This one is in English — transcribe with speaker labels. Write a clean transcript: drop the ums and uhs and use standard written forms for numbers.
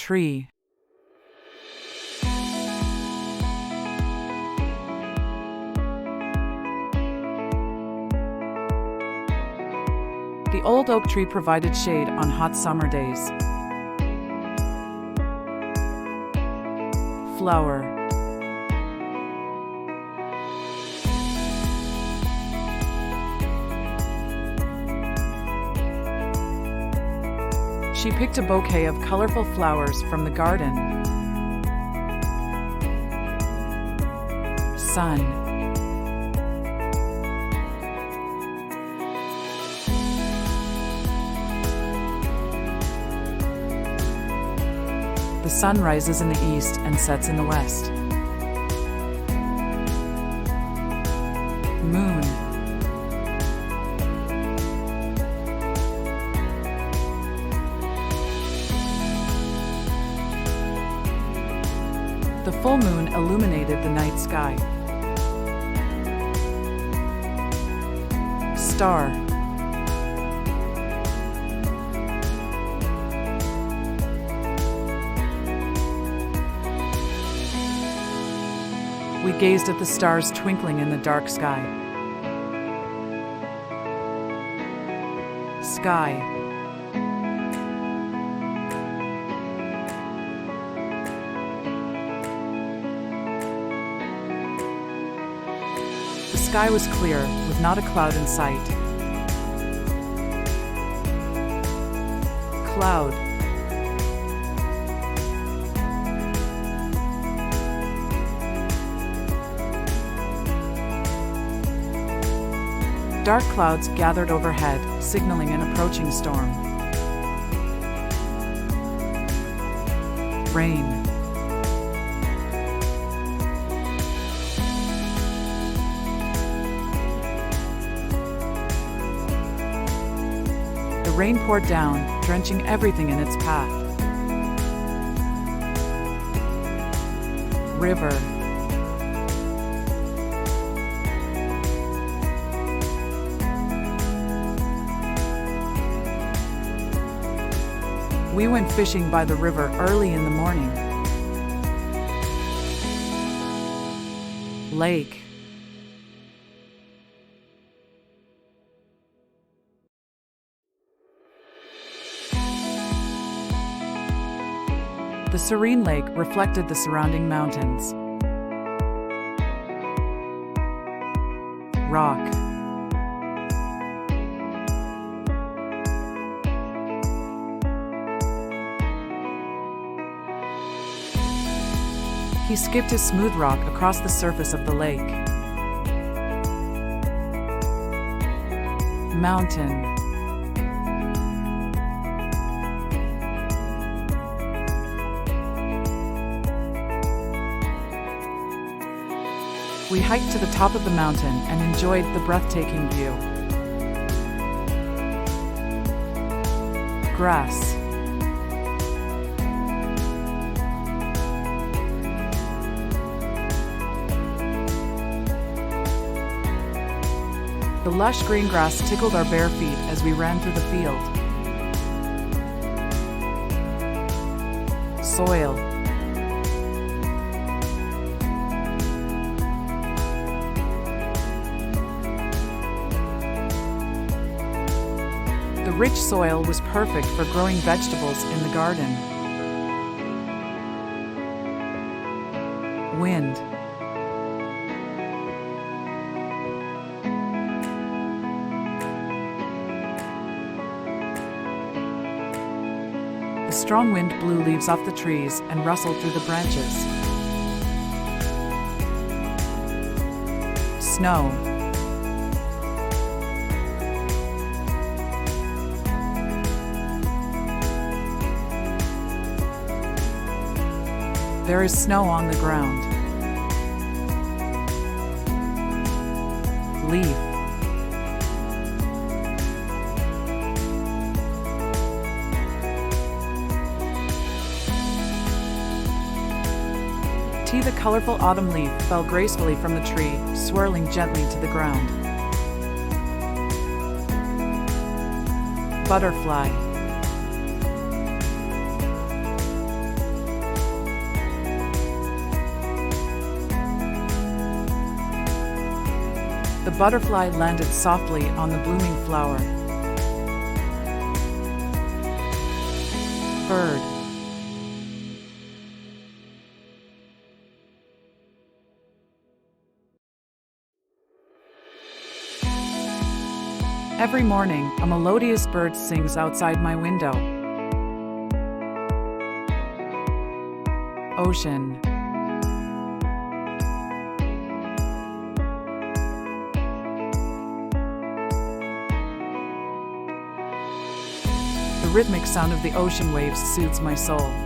Speaker 1: tree. The old oak tree provided shade on hot summer days. Flower. She picked a bouquet of colorful flowers from the garden. Sun. The sun rises in the east and sets in the west. Moon. The full moon illuminated the night sky. Star. We gazed at the stars twinkling in the dark sky. Sky. The sky was clear, with not a cloud in sight. Cloud. Dark clouds gathered overhead, signaling an approaching storm. Rain. The rain poured down, drenching everything in its path. River. We went fishing by the river early in the morning. Lake. The serene lake reflected the surrounding mountains. Rock. He skipped his smooth rock across the surface of the lake. Mountain. We hiked to the top of the mountain and enjoyed the breathtaking view. Grass. The lush green grass tickled our bare feet as we ran through the field. Soil. The rich soil was perfect for growing vegetables in the garden. Wind. The strong wind blew leaves off the trees and rustled through the branches. Snow. There is snow on the ground. Leaf. The colorful autumn leaf fell gracefully from the tree, swirling gently to the ground. Butterfly. The butterfly landed softly on the blooming flower. Bird. Every morning, a melodious bird sings outside my window. Ocean. The rhythmic sound of the ocean waves soothes my soul.